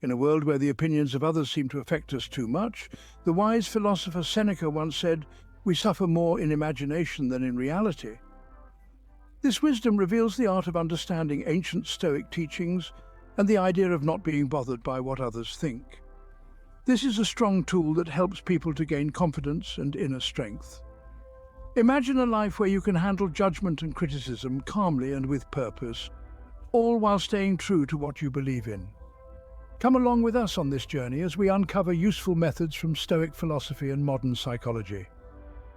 In a world where the opinions of others seem to affect us too much, the wise philosopher Seneca once said, "We suffer more in imagination than in reality." This wisdom reveals the art of understanding ancient Stoic teachings and the idea of not being bothered by what others think. This is a strong tool that helps people to gain confidence and inner strength. Imagine a life where you can handle judgment and criticism calmly and with purpose, all while staying true to what you believe in. Come along with us on this journey as we uncover useful methods from Stoic philosophy and modern psychology.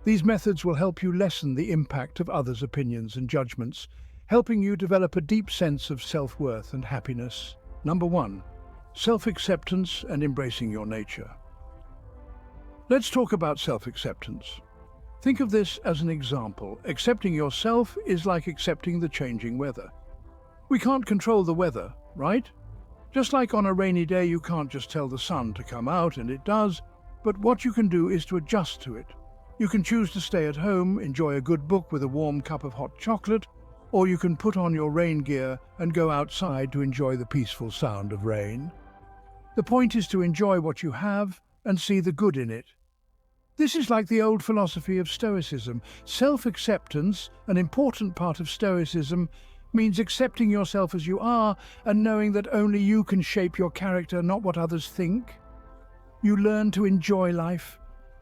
These methods will help you lessen the impact of others' opinions and judgments, helping you develop a deep sense of self-worth and happiness. Number 1. Self-acceptance and embracing your nature. Let's talk about self-acceptance. Think of this as an example. Accepting yourself is like accepting the changing weather. We can't control the weather, right? Just like on a rainy day, you can't just tell the sun to come out, and it does, but what you can do is to adjust to it. You can choose to stay at home, enjoy a good book with a warm cup of hot chocolate, or you can put on your rain gear and go outside to enjoy the peaceful sound of rain. The point is to enjoy what you have and see the good in it. This is like the old philosophy of Stoicism. Self-acceptance, an important part of Stoicism, means accepting yourself as you are and knowing that only you can shape your character, not what others think. You learn to enjoy life,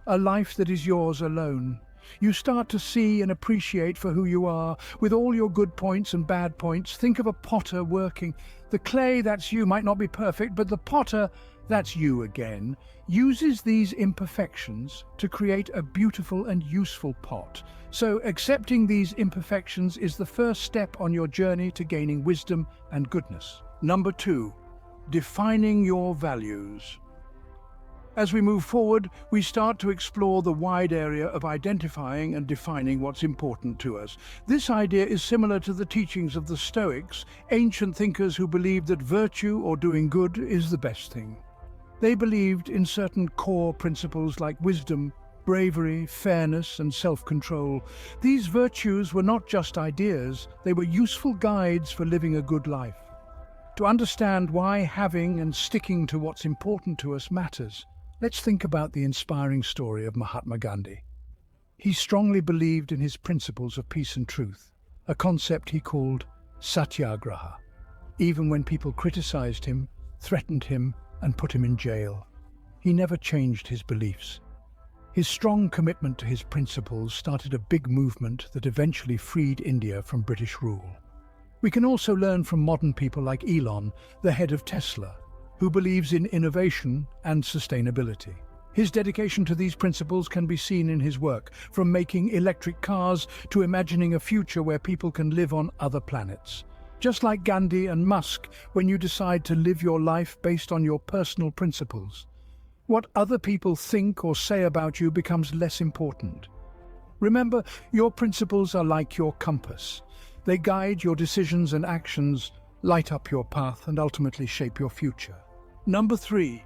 a life that is yours alone. You start to see and appreciate for who you are, with all your good points and bad points. Think of a potter working. The clay, that's you, might not be perfect, but the potter, that's you again, uses these imperfections to create a beautiful and useful pot. So accepting these imperfections is the first step on your journey to gaining wisdom and goodness. Number 2, defining your values. As we move forward, we start to explore the wide area of identifying and defining what's important to us. This idea is similar to the teachings of the Stoics, ancient thinkers who believed that virtue or doing good is the best thing. They believed in certain core principles like wisdom, bravery, fairness, and self-control. These virtues were not just ideas, they were useful guides for living a good life. To understand why having and sticking to what's important to us matters, let's think about the inspiring story of Mahatma Gandhi. He strongly believed in his principles of peace and truth, a concept he called satyagraha, even when people criticized him, threatened him, and put him in jail. He never changed his beliefs. His strong commitment to his principles started a big movement that eventually freed India from British rule. We can also learn from modern people like Elon, the head of Tesla, who believes in innovation and sustainability. His dedication to these principles can be seen in his work, from making electric cars to imagining a future where people can live on other planets. Just like Gandhi and Musk, when you decide to live your life based on your personal principles, what other people think or say about you becomes less important. Remember, your principles are like your compass. They guide your decisions and actions, light up your path, and ultimately shape your future. Number 3,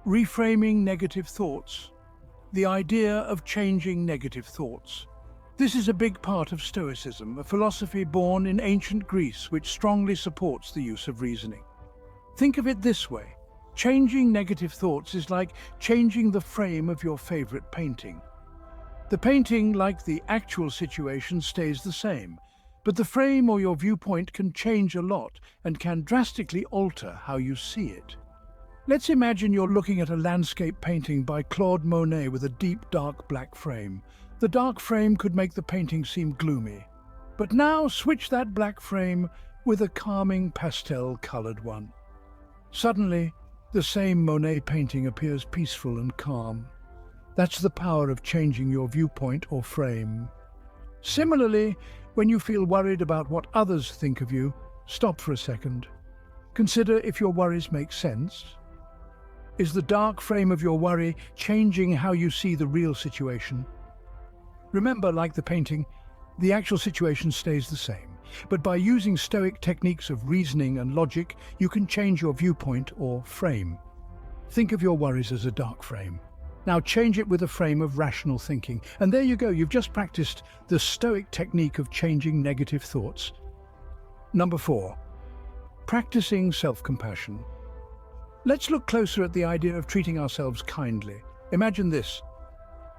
reframing negative thoughts. The idea of changing negative thoughts. This is a big part of Stoicism, a philosophy born in ancient Greece which strongly supports the use of reasoning. Think of it this way. Changing negative thoughts is like changing the frame of your favorite painting. The painting, like the actual situation, stays the same, but the frame or your viewpoint can change a lot and can drastically alter how you see it. Let's imagine you're looking at a landscape painting by Claude Monet with a deep, dark black frame. The dark frame could make the painting seem gloomy. But now switch that black frame with a calming pastel-colored one. Suddenly, the same Monet painting appears peaceful and calm. That's the power of changing your viewpoint or frame. Similarly, when you feel worried about what others think of you, stop for a second. Consider if your worries make sense. Is the dark frame of your worry changing how you see the real situation? Remember, like the painting, the actual situation stays the same. But by using Stoic techniques of reasoning and logic, you can change your viewpoint or frame. Think of your worries as a dark frame. Now change it with a frame of rational thinking. And there you go, you've just practiced the Stoic technique of changing negative thoughts. Number 4, practicing self-compassion. Let's look closer at the idea of treating ourselves kindly. Imagine this.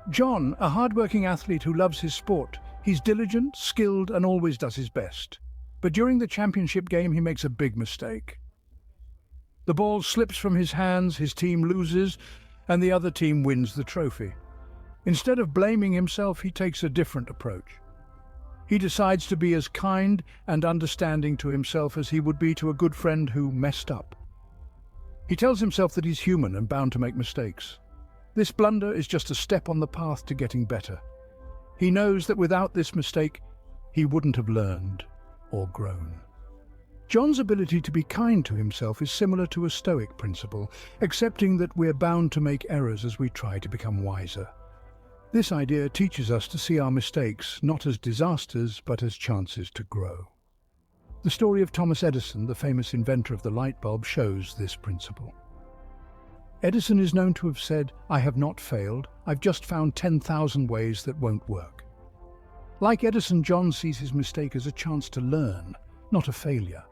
John, a hard-working athlete who loves his sport. He's diligent, skilled, and always does his best. But during the championship game, he makes a big mistake. The ball slips from his hands, his team loses, and the other team wins the trophy. Instead of blaming himself, he takes a different approach. He decides to be as kind and understanding to himself as he would be to a good friend who messed up. He tells himself that he's human and bound to make mistakes. This blunder is just a step on the path to getting better. He knows that without this mistake, he wouldn't have learned or grown. John's ability to be kind to himself is similar to a Stoic principle, accepting that we're bound to make errors as we try to become wiser. This idea teaches us to see our mistakes not as disasters, but as chances to grow. The story of Thomas Edison, the famous inventor of the light bulb, shows this principle. Edison is known to have said, "I have not failed, I've just found 10,000 ways that won't work." Like Edison, John sees his mistake as a chance to learn, not a failure.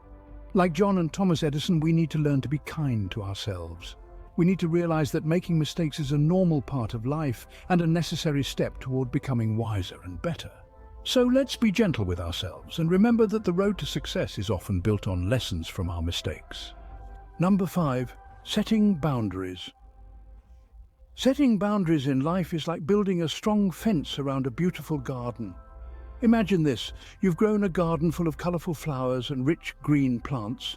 Like John and Thomas Edison, we need to learn to be kind to ourselves. We need to realize that making mistakes is a normal part of life and a necessary step toward becoming wiser and better. So let's be gentle with ourselves and remember that the road to success is often built on lessons from our mistakes. Number 5. Setting boundaries. Setting boundaries in life is like building a strong fence around a beautiful garden. Imagine this, you've grown a garden full of colorful flowers and rich green plants.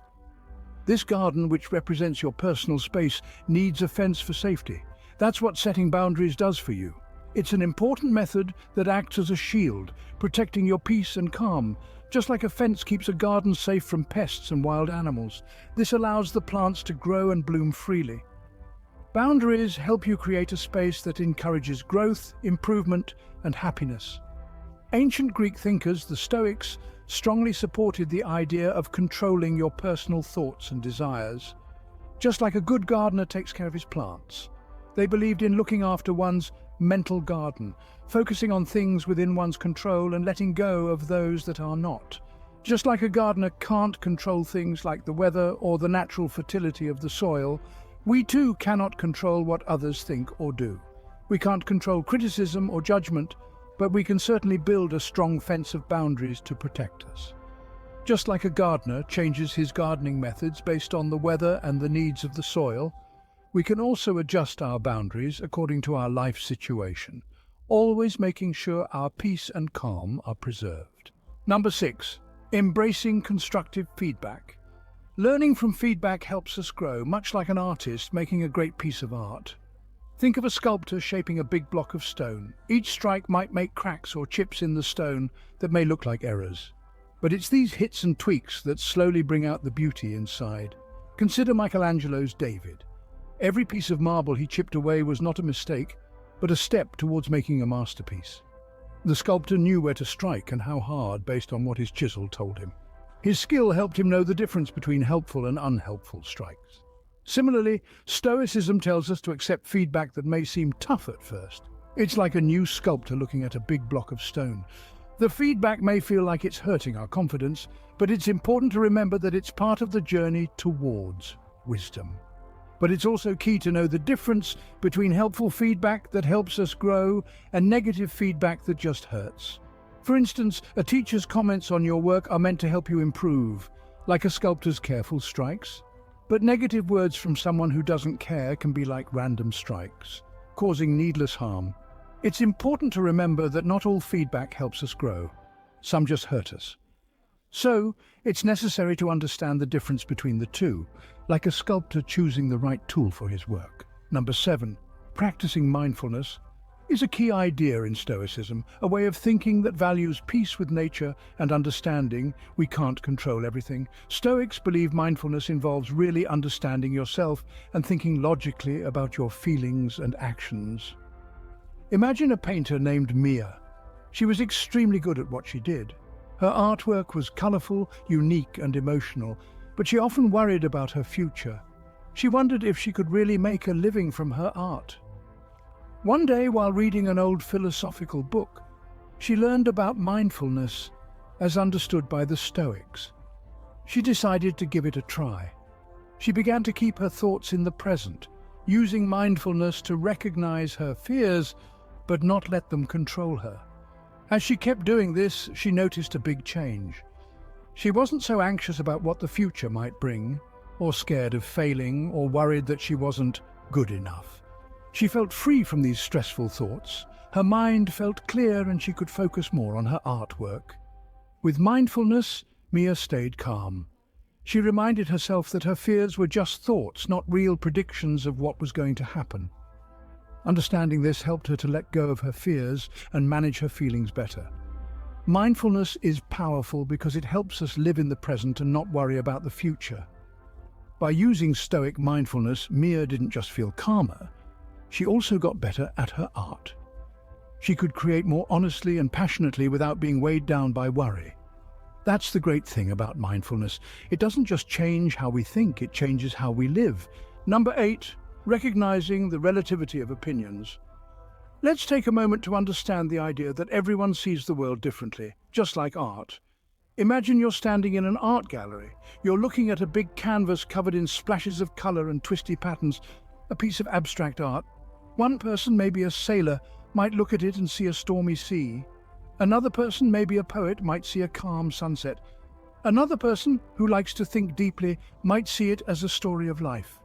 This garden, which represents your personal space, needs a fence for safety. That's what setting boundaries does for you. It's an important method that acts as a shield, protecting your peace and calm. Just like a fence keeps a garden safe from pests and wild animals, this allows the plants to grow and bloom freely. Boundaries help you create a space that encourages growth, improvement, and happiness. Ancient Greek thinkers, the Stoics, strongly supported the idea of controlling your personal thoughts and desires. Just like a good gardener takes care of his plants, they believed in looking after one's mental garden, focusing on things within one's control and letting go of those that are not. Just like a gardener can't control things like the weather or the natural fertility of the soil, we too cannot control what others think or do. We can't control criticism or judgment, but we can certainly build a strong fence of boundaries to protect us. Just like a gardener changes his gardening methods based on the weather and the needs of the soil, we can also adjust our boundaries according to our life situation, always making sure our peace and calm are preserved. Number 6. Embracing constructive feedback. Learning from feedback helps us grow, much like an artist making a great piece of art. Think of a sculptor shaping a big block of stone. Each strike might make cracks or chips in the stone that may look like errors. But it's these hits and tweaks that slowly bring out the beauty inside. Consider Michelangelo's David. Every piece of marble he chipped away was not a mistake, but a step towards making a masterpiece. The sculptor knew where to strike and how hard based on what his chisel told him. His skill helped him know the difference between helpful and unhelpful strikes. Similarly, Stoicism tells us to accept feedback that may seem tough at first. It's like a new sculptor looking at a big block of stone. The feedback may feel like it's hurting our confidence, but it's important to remember that it's part of the journey towards wisdom. But it's also key to know the difference between helpful feedback that helps us grow and negative feedback that just hurts. For instance, a teacher's comments on your work are meant to help you improve, like a sculptor's careful strikes. But negative words from someone who doesn't care can be like random strikes, causing needless harm. It's important to remember that not all feedback helps us grow. Some just hurt us. So, it's necessary to understand the difference between the two, like a sculptor choosing the right tool for his work. Number 7. Practicing mindfulness is a key idea in Stoicism, a way of thinking that values peace with nature and understanding we can't control everything. Stoics believe mindfulness involves really understanding yourself and thinking logically about your feelings and actions. Imagine a painter named Mia. She was extremely good at what she did. Her artwork was colorful, unique, and emotional, but she often worried about her future. She wondered if she could really make a living from her art. One day, while reading an old philosophical book, she learned about mindfulness as understood by the Stoics. She decided to give it a try. She began to keep her thoughts in the present, using mindfulness to recognize her fears but not let them control her. As she kept doing this, she noticed a big change. She wasn't so anxious about what the future might bring, or scared of failing, or worried that she wasn't good enough. She felt free from these stressful thoughts. Her mind felt clear and she could focus more on her artwork. With mindfulness, Mia stayed calm. She reminded herself that her fears were just thoughts, not real predictions of what was going to happen. Understanding this helped her to let go of her fears and manage her feelings better. Mindfulness is powerful because it helps us live in the present and not worry about the future. By using Stoic mindfulness, Mia didn't just feel calmer, she also got better at her art. She could create more honestly and passionately without being weighed down by worry. That's the great thing about mindfulness. It doesn't just change how we think, it changes how we live. Number 8, recognizing the relativity of opinions. Let's take a moment to understand the idea that everyone sees the world differently, just like art. Imagine you're standing in an art gallery. You're looking at a big canvas covered in splashes of color and twisty patterns, a piece of abstract art. One person, maybe a sailor, might look at it and see a stormy sea. Another person, maybe a poet, might see a calm sunset. Another person, who likes to think deeply, might see it as a story of life,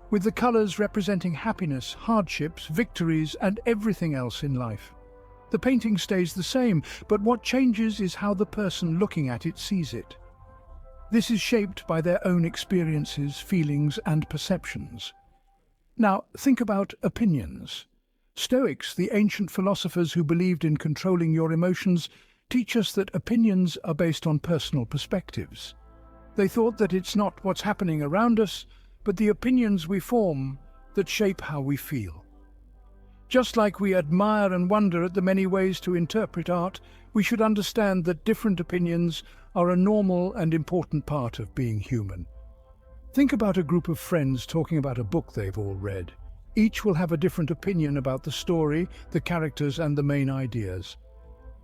with the colors representing happiness, hardships, victories, and everything else in life. The painting stays the same, but what changes is how the person looking at it sees it. This is shaped by their own experiences, feelings, and perceptions. Now, think about opinions. Stoics, the ancient philosophers who believed in controlling your emotions, teach us that opinions are based on personal perspectives. They thought that it's not what's happening around us, but the opinions we form that shape how we feel. Just like we admire and wonder at the many ways to interpret art, we should understand that different opinions are a normal and important part of being human. Think about a group of friends talking about a book they've all read. Each will have a different opinion about the story, the characters, and the main ideas.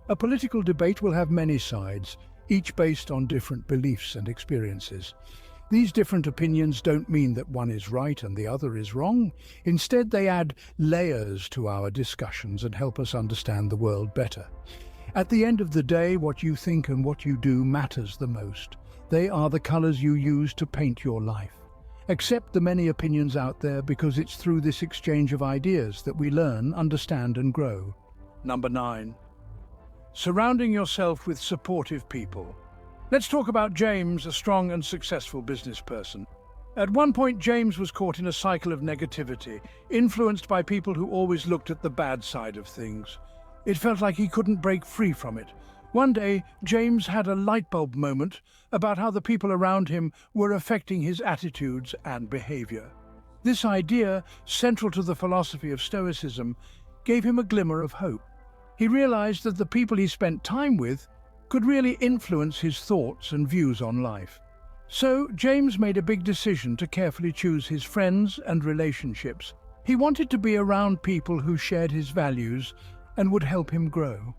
A political debate will have many sides, each based on different beliefs and experiences. These different opinions don't mean that one is right and the other is wrong. Instead, they add layers to our discussions and help us understand the world better. At the end of the day, what you think and what you do matters the most. They are the colors you use to paint your life. Accept the many opinions out there because it's through this exchange of ideas that we learn, understand, and grow. Number 9. Surrounding yourself with supportive people. Let's talk about James, a strong and successful business person. At one point, James was caught in a cycle of negativity, influenced by people who always looked at the bad side of things. It felt like he couldn't break free from it. One day, James had a light bulb moment about how the people around him were affecting his attitudes and behavior. This idea, central to the philosophy of Stoicism, gave him a glimmer of hope. He realized that the people he spent time with could really influence his thoughts and views on life. So, James made a big decision to carefully choose his friends and relationships. He wanted to be around people who shared his values and would help him grow.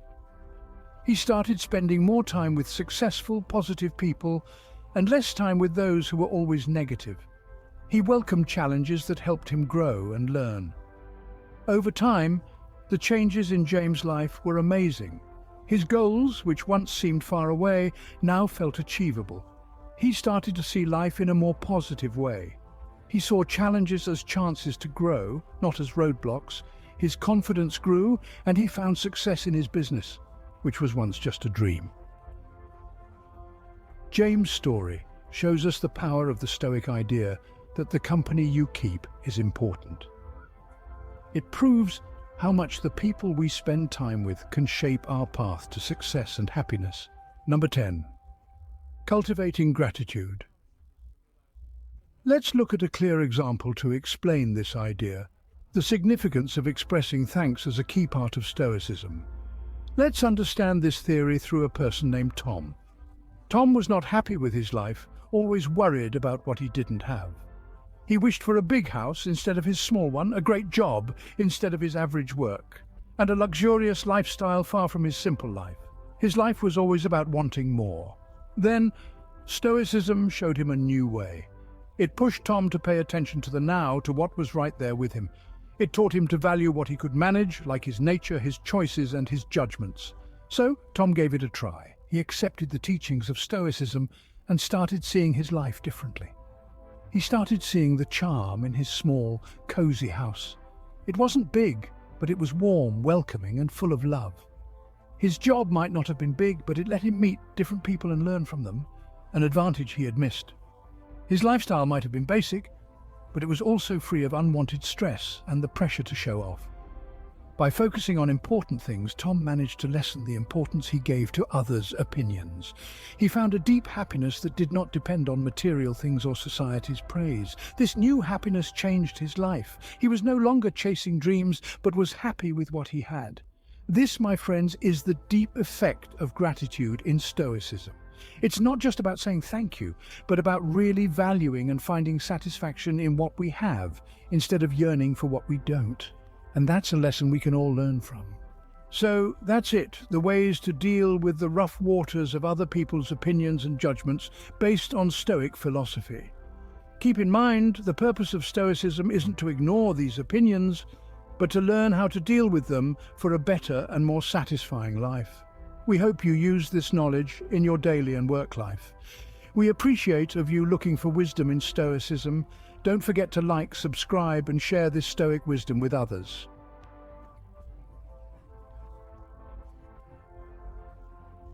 He started spending more time with successful, positive people and less time with those who were always negative. He welcomed challenges that helped him grow and learn. Over time, the changes in James' life were amazing. His goals, which once seemed far away, now felt achievable. He started to see life in a more positive way. He saw challenges as chances to grow, not as roadblocks. His confidence grew, and he found success in his business, which was once just a dream. James' story shows us the power of the Stoic idea that the company you keep is important. It proves how much the people we spend time with can shape our path to success and happiness. Number 10. Cultivating Gratitude. Let's look at a clear example to explain this idea. The significance of expressing thanks as a key part of Stoicism. Let's understand this theory through a person named Tom. Tom was not happy with his life, always worried about what he didn't have. He wished for a big house instead of his small one, a great job instead of his average work, and a luxurious lifestyle far from his simple life. His life was always about wanting more. Then, Stoicism showed him a new way. It pushed Tom to pay attention to the now, to what was right there with him. It taught him to value what he could manage, like his nature, his choices, and his judgments. So, Tom gave it a try. He accepted the teachings of Stoicism and started seeing his life differently. He started seeing the charm in his small, cozy house. It wasn't big, but it was warm, welcoming, and full of love. His job might not have been big, but it let him meet different people and learn from them, an advantage he had missed. His lifestyle might have been basic, but it was also free of unwanted stress and the pressure to show off. By focusing on important things, Tom managed to lessen the importance he gave to others' opinions. He found a deep happiness that did not depend on material things or society's praise. This new happiness changed his life. He was no longer chasing dreams, but was happy with what he had. This, my friends, is the deep effect of gratitude in Stoicism. It's not just about saying thank you, but about really valuing and finding satisfaction in what we have, instead of yearning for what we don't. And that's a lesson we can all learn from. So that's it, the ways to deal with the rough waters of other people's opinions and judgments based on Stoic philosophy. Keep in mind, the purpose of Stoicism isn't to ignore these opinions, but to learn how to deal with them for a better and more satisfying life. We hope you use this knowledge in your daily and work life. We appreciate of you looking for wisdom in Stoicism. Don't forget to like, subscribe, and share this Stoic wisdom with others.